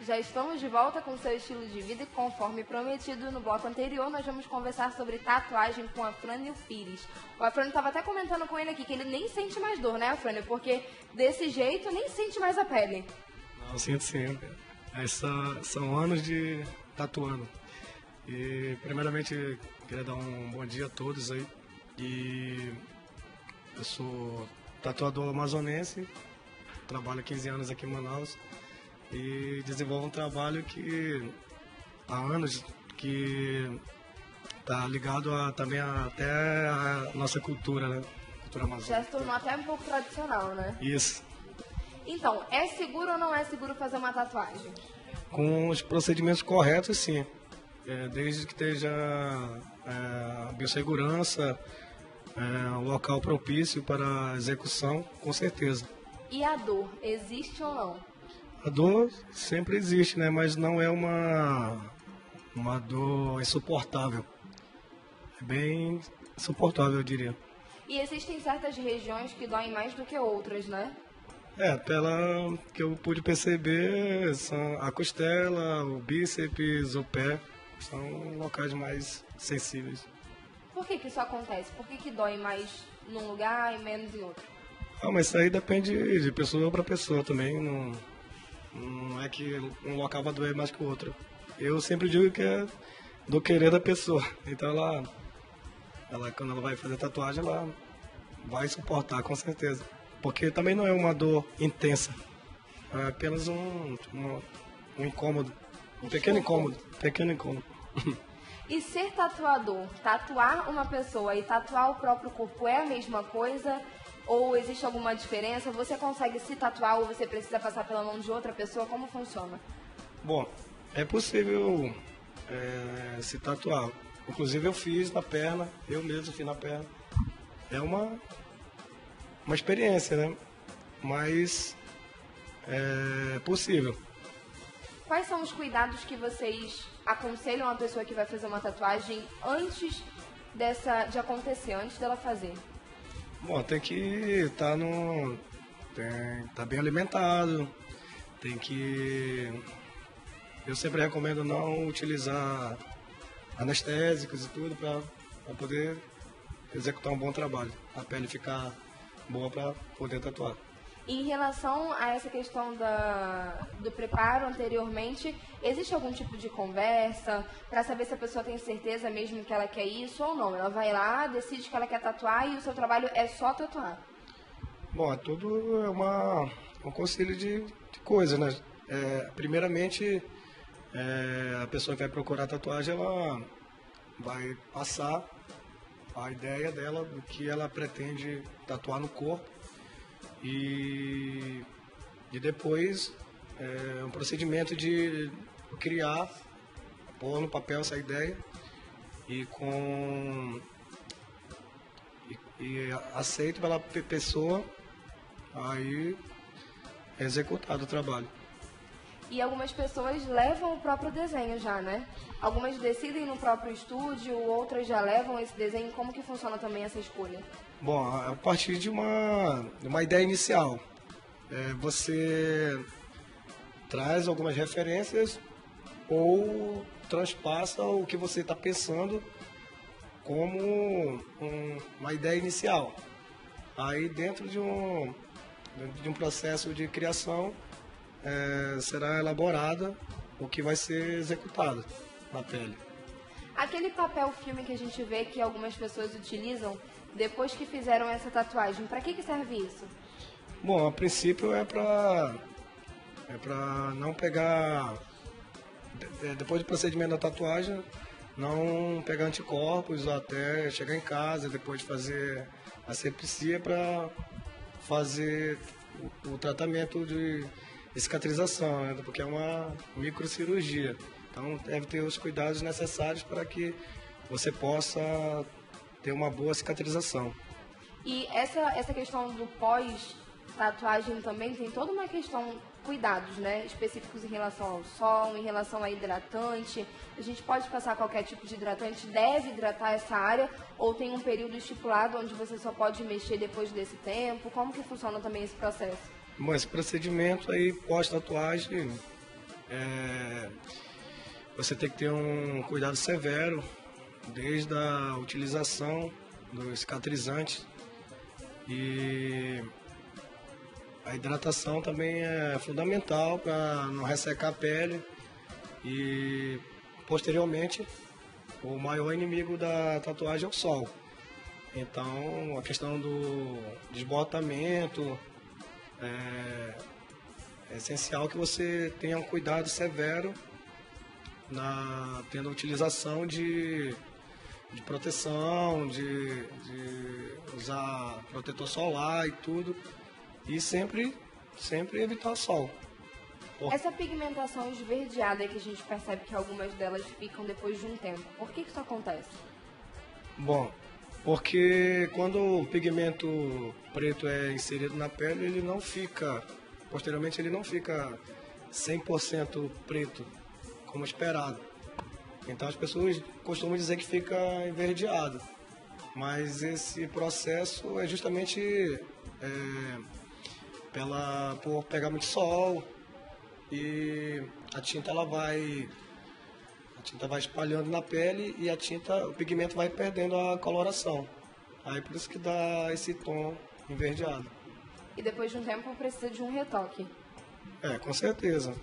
Já estamos de volta com seu estilo de vida e, conforme prometido no bloco anterior, nós vamos conversar sobre tatuagem com Afrânio Pires. O Afrânio estava até comentando com ele aqui que ele nem sente mais dor, né, Afrânio? Porque desse jeito nem sente mais a pele. Não, sinto sim. São anos de tatuando. E, primeiramente, queria dar um bom dia a todos aí. E eu sou tatuador amazonense, trabalho há 15 anos aqui em Manaus. E desenvolvo um trabalho que há anos que está ligado também até a nossa cultura, né? Cultura amazônica. Já se tornou até um pouco tradicional, né? Isso. Então, é seguro ou não é seguro fazer uma tatuagem? Com os procedimentos corretos, sim. Desde que esteja biossegurança, um local propício para a execução, com certeza. E a dor, existe ou não? A dor sempre existe, né? Mas não é uma dor insuportável. É bem insuportável, eu diria. E existem certas regiões que doem mais do que outras, né? Pela que eu pude perceber, são a costela, o bíceps, o pé, são locais mais sensíveis. Por que isso acontece? Por que dói mais num lugar e menos em outro? Mas isso aí depende de pessoa para pessoa também, não é que um local vai doer mais que o outro. Eu sempre digo que é do querer da pessoa. Então ela quando ela vai fazer tatuagem, ela vai suportar, com certeza. Porque também não é uma dor intensa. É apenas um incômodo. Um pequeno incômodo. E ser tatuador, tatuar uma pessoa e tatuar o próprio corpo é a mesma coisa? Ou existe alguma diferença? Você consegue se tatuar ou você precisa passar pela mão de outra pessoa? Como funciona? Bom, é possível se tatuar. Inclusive eu fiz na perna, eu mesmo fiz na perna. É uma experiência, né? Mas é possível. Quais são os cuidados que vocês aconselham a pessoa que vai fazer uma tatuagem antes de acontecer, antes dela fazer? Bom, tem que estar tá bem alimentado, eu sempre recomendo não utilizar anestésicos e tudo para poder executar um bom trabalho, a pele ficar boa para poder tatuar. Em relação a essa questão do preparo anteriormente, existe algum tipo de conversa para saber se a pessoa tem certeza mesmo que ela quer isso ou não? Ela vai lá, decide que ela quer tatuar e o seu trabalho é só tatuar? Bom, tudo é um conselho de coisas, né? Primeiramente, a pessoa que vai procurar tatuagem, ela vai passar a ideia dela do que ela pretende tatuar no corpo. E depois um procedimento de criar, pôr no papel essa ideia e aceito pela pessoa, aí é executado o trabalho. E algumas pessoas levam o próprio desenho já, né? Algumas decidem no próprio estúdio, outras já levam esse desenho. Como que funciona também essa escolha? Bom, a partir de uma ideia inicial, você traz algumas referências ou transpassa o que você está pensando como uma ideia inicial. Aí dentro de um processo de criação será elaborada o que vai ser executado na pele. Aquele papel filme que a gente vê que algumas pessoas utilizam depois que fizeram essa tatuagem, para que serve isso? Bom, a princípio é para não pegar, depois do procedimento da tatuagem, não pegar anticorpos até chegar em casa, depois de fazer a asepsia para fazer o tratamento de cicatrização, né? Porque é uma microcirurgia. Então deve ter os cuidados necessários para que você possa ter uma boa cicatrização. E essa questão do pós-tatuagem também tem toda uma questão cuidados, né, específicos em relação ao sol, em relação a hidratante. A gente pode passar qualquer tipo de hidratante, deve hidratar essa área, ou tem um período estipulado onde você só pode mexer depois desse tempo? Como que funciona também esse processo? Bom, esse procedimento aí pós-tatuagem, você tem que ter um cuidado severo, desde a utilização do cicatrizante, e a hidratação também é fundamental para não ressecar a pele. E posteriormente, o maior inimigo da tatuagem é o sol. Então, a questão do desbotamento é essencial que você tenha um cuidado severo tendo a utilização de proteção, de usar protetor solar e tudo, e sempre evitar o sol. Essa pigmentação esverdeada que a gente percebe que algumas delas ficam depois de um tempo, por que isso acontece? Bom, porque quando o pigmento preto é inserido na pele, ele não fica, posteriormente ele não fica 100% preto, como esperado. Então as pessoas costumam dizer que fica enverdeado, mas esse processo é justamente por pegar muito sol, e a tinta vai espalhando na pele e o pigmento vai perdendo a coloração. Aí por isso que dá esse tom enverdeado. E depois de um tempo precisa de um retoque? Com certeza.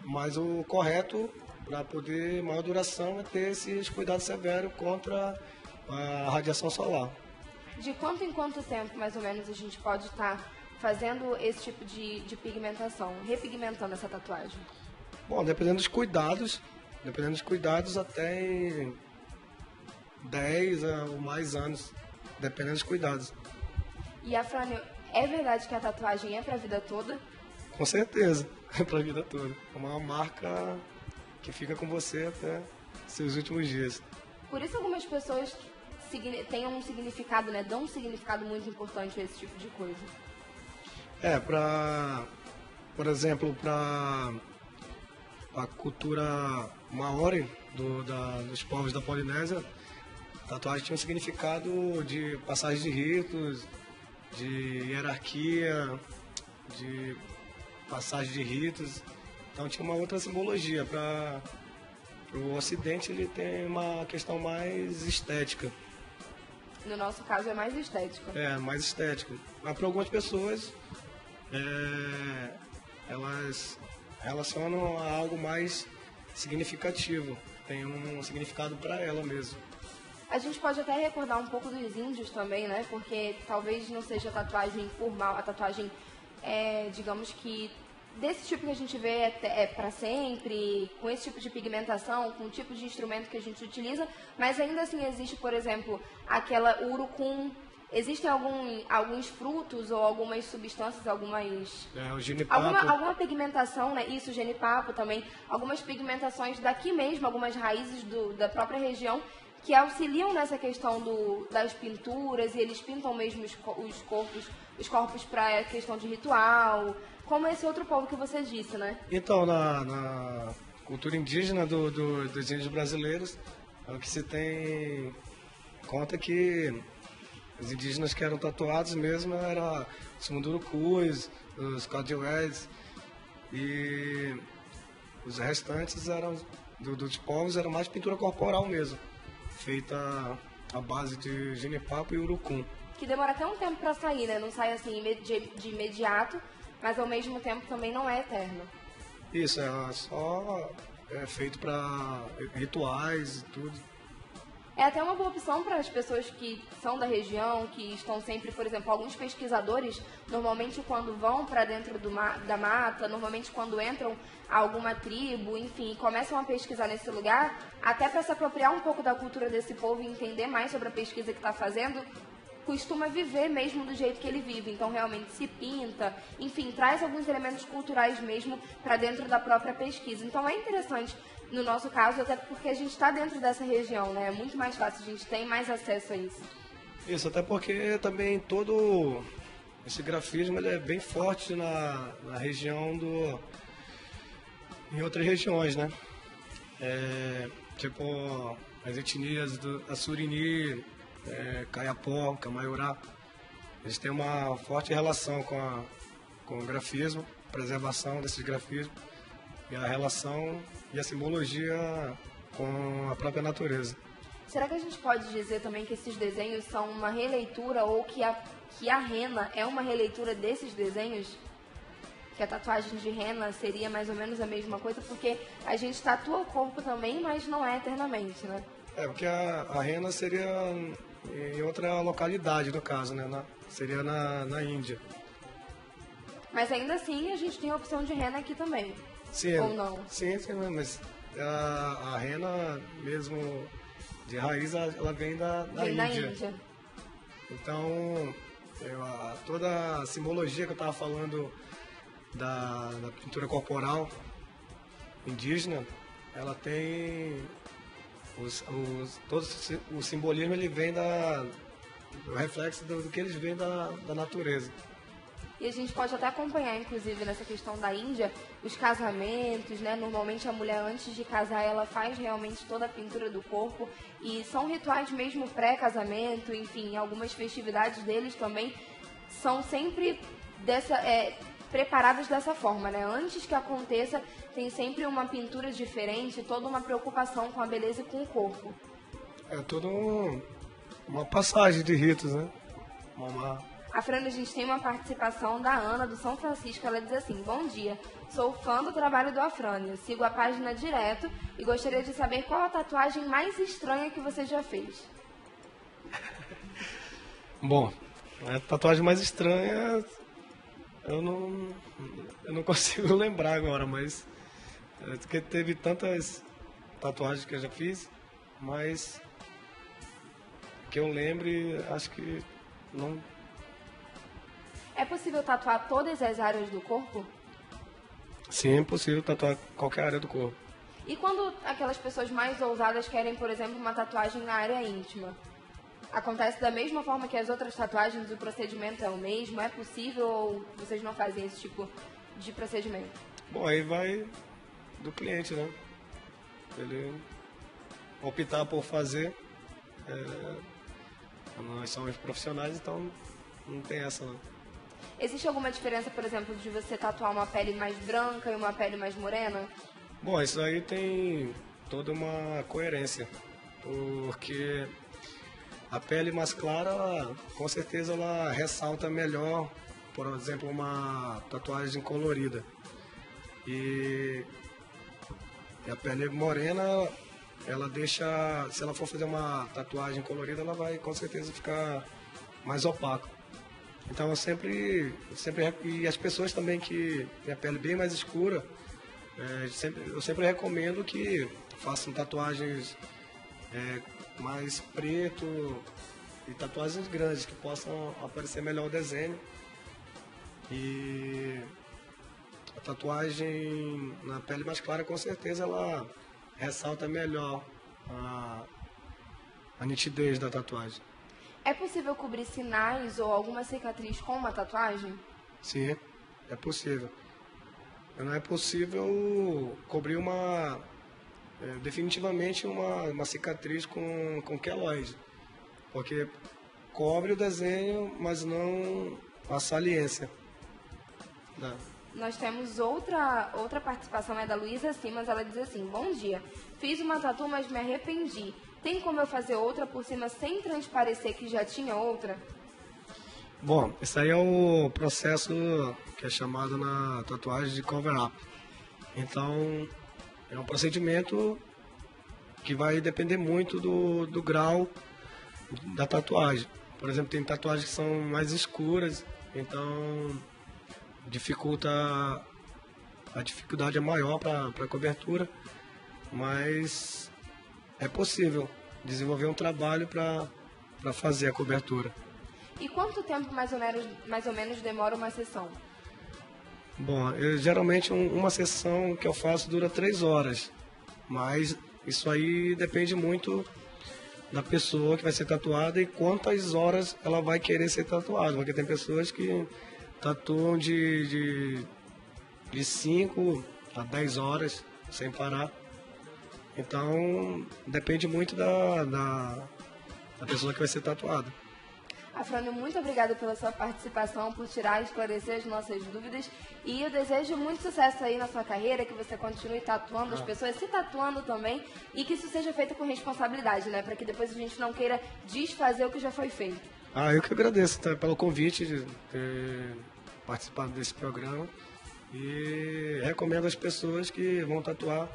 Mas o correto para poder maior duração é ter esses cuidados severos contra a radiação solar. De quanto em quanto tempo, mais ou menos, a gente pode estar fazendo esse tipo de pigmentação, repigmentando essa tatuagem? Bom, dependendo dos cuidados, até em 10 ou mais anos, dependendo dos cuidados. E Afrânio, é verdade que a tatuagem é para a vida toda? Com certeza, é para a vida toda. É uma marca que fica com você até seus últimos dias. Por isso algumas pessoas têm um significado, né? Dão um significado muito importante a esse tipo de coisa. Por exemplo, para a cultura maori dos povos da Polinésia, tatuagem tinha um significado de passagem de ritos, de hierarquia, de passagem de ritos. Então tinha uma outra simbologia. Para o Ocidente ele tem uma questão mais estética. No nosso caso é mais estético. Mais estética. Mas para algumas pessoas elas relacionam a algo mais significativo, tem um significado para ela mesmo. A gente pode até recordar um pouco dos índios também, né? Porque talvez não seja a tatuagem formal, a tatuagem, digamos que, desse tipo que a gente vê para sempre, com esse tipo de pigmentação, com o tipo de instrumento que a gente utiliza, mas ainda assim existe, por exemplo, aquela urucum. Existem alguns frutos ou algumas substâncias, o genipapo. Alguma pigmentação, né? Isso, genipapo também. Algumas pigmentações daqui mesmo, algumas raízes da própria região, que auxiliam nessa questão das pinturas, e eles pintam mesmo os corpos para a questão de ritual, como esse outro povo que você disse, né? Então, na cultura indígena dos índios brasileiros, o que se tem conta que os indígenas que eram tatuados mesmo eram os mundurucus, os caudiués, e os restantes dos povos eram mais pintura corporal mesmo, feita à base de genipapo e urucum. Que demora até um tempo para sair, né? Não sai assim de imediato, mas ao mesmo tempo também não é eterno. Isso, é feito para rituais e tudo. É até uma boa opção para as pessoas que são da região, que estão sempre, por exemplo, alguns pesquisadores, normalmente quando vão para dentro da mata, normalmente quando entram a alguma tribo, enfim, começam a pesquisar nesse lugar, até para se apropriar um pouco da cultura desse povo e entender mais sobre a pesquisa que está fazendo, costuma viver mesmo do jeito que ele vive. Então, realmente se pinta, enfim, traz alguns elementos culturais mesmo para dentro da própria pesquisa. Então, é interessante, no nosso caso, até porque a gente está dentro dessa região, né? É muito mais fácil, a gente tem mais acesso a isso. Isso, até porque também todo esse grafismo ele é bem forte na região em outras regiões, né? Tipo as etnias do Assurini, Kayapó, Camaiurá, eles têm uma forte relação com o grafismo, preservação desses grafismos e a relação e a simbologia com a própria natureza. Será que a gente pode dizer também que esses desenhos são uma releitura ou que a rena é uma releitura desses desenhos? Que a tatuagem de rena seria mais ou menos a mesma coisa? Porque a gente tatua o corpo também, mas não é eternamente, né? Porque a rena seria em outra localidade, no caso, né? Seria na Índia. Mas ainda assim a gente tem a opção de rena aqui também. Sim, ou não? Sim, mas a rena mesmo de raiz, ela vem da Índia. Então, toda a simbologia que eu estava falando da pintura corporal indígena, ela tem todo o simbolismo, ele vem do reflexo do que eles veem da natureza. E a gente pode até acompanhar, inclusive, nessa questão da Índia, os casamentos, né? Normalmente a mulher, antes de casar, ela faz realmente toda a pintura do corpo. E são rituais mesmo pré-casamento, enfim, algumas festividades deles também são sempre preparadas dessa forma, né? Antes que aconteça, tem sempre uma pintura diferente, toda uma preocupação com a beleza e com o corpo. É toda uma passagem de ritos, né? A Fran, a gente tem uma participação da Ana, do São Francisco. Ela diz assim: bom dia, sou fã do trabalho do Afrânio, sigo a página direto e gostaria de saber qual a tatuagem mais estranha que você já fez. Bom, a tatuagem mais estranha eu não consigo lembrar agora, mas porque teve tantas tatuagens que eu já fiz, mas que eu lembre, acho que não. É possível tatuar todas as áreas do corpo? Sim, é possível tatuar qualquer área do corpo. E quando aquelas pessoas mais ousadas querem, por exemplo, uma tatuagem na área íntima? Acontece da mesma forma que as outras tatuagens, o procedimento é o mesmo? É possível ou vocês não fazem esse tipo de procedimento? Bom, aí vai do cliente, né? Ele optar por fazer. Nós somos profissionais, então não tem essa não. Existe alguma diferença, por exemplo, de você tatuar uma pele mais branca e uma pele mais morena? Bom, isso aí tem toda uma coerência, porque a pele mais clara, com certeza, ela ressalta melhor, por exemplo, uma tatuagem colorida. E a pele morena, ela deixa, se ela for fazer uma tatuagem colorida, ela vai com certeza ficar mais opaca. Então eu sempre e as pessoas também que têm a pele bem mais escura, eu sempre recomendo que façam tatuagens mais preto e tatuagens grandes, que possam aparecer melhor o desenho. E a tatuagem na pele mais clara, com certeza, ela ressalta melhor a nitidez da tatuagem. É possível cobrir sinais ou alguma cicatriz com uma tatuagem? Sim, é possível. Não é possível cobrir definitivamente uma cicatriz com queloide, porque cobre o desenho, mas não a saliência. Não. Nós temos outra participação, da Luísa Simas. Ela diz assim: bom dia, fiz uma tatu, mas me arrependi. Tem como eu fazer outra por cima sem transparecer que já tinha outra? Bom, isso aí é o processo que é chamado na tatuagem de cover-up. Então, é um procedimento que vai depender muito do grau da tatuagem. Por exemplo, tem tatuagens que são mais escuras, então a dificuldade é maior para a cobertura, mas é possível desenvolver um trabalho para fazer a cobertura. E quanto tempo mais ou menos demora uma sessão? Bom, geralmente uma sessão que eu faço dura 3 horas, mas isso aí depende muito da pessoa que vai ser tatuada e quantas horas ela vai querer ser tatuada. Porque tem pessoas que tatuam de 5 a 10 horas sem parar. Então, depende muito da pessoa que vai ser tatuada. Afrânio, muito obrigada pela sua participação, por tirar e esclarecer as nossas dúvidas. E eu desejo muito sucesso aí na sua carreira, que você continue tatuando as pessoas, se tatuando também, e que isso seja feito com responsabilidade, né? Para que depois a gente não queira desfazer o que já foi feito. Eu que agradeço, tá, pelo convite de ter participado desse programa. E recomendo às pessoas que vão tatuar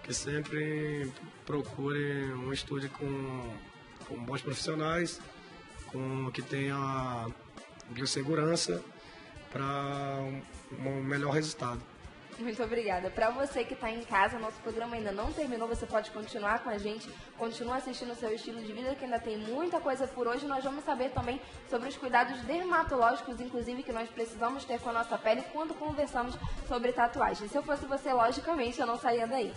que sempre procurem um estúdio com bons profissionais, que tenha biossegurança para um melhor resultado. Muito obrigada. Para você que está em casa, nosso programa ainda não terminou, você pode continuar com a gente, continua assistindo o seu estilo de vida, que ainda tem muita coisa por hoje. Nós vamos saber também sobre os cuidados dermatológicos, inclusive, que nós precisamos ter com a nossa pele quando conversamos sobre tatuagem. Se eu fosse você, logicamente, eu não saía daí.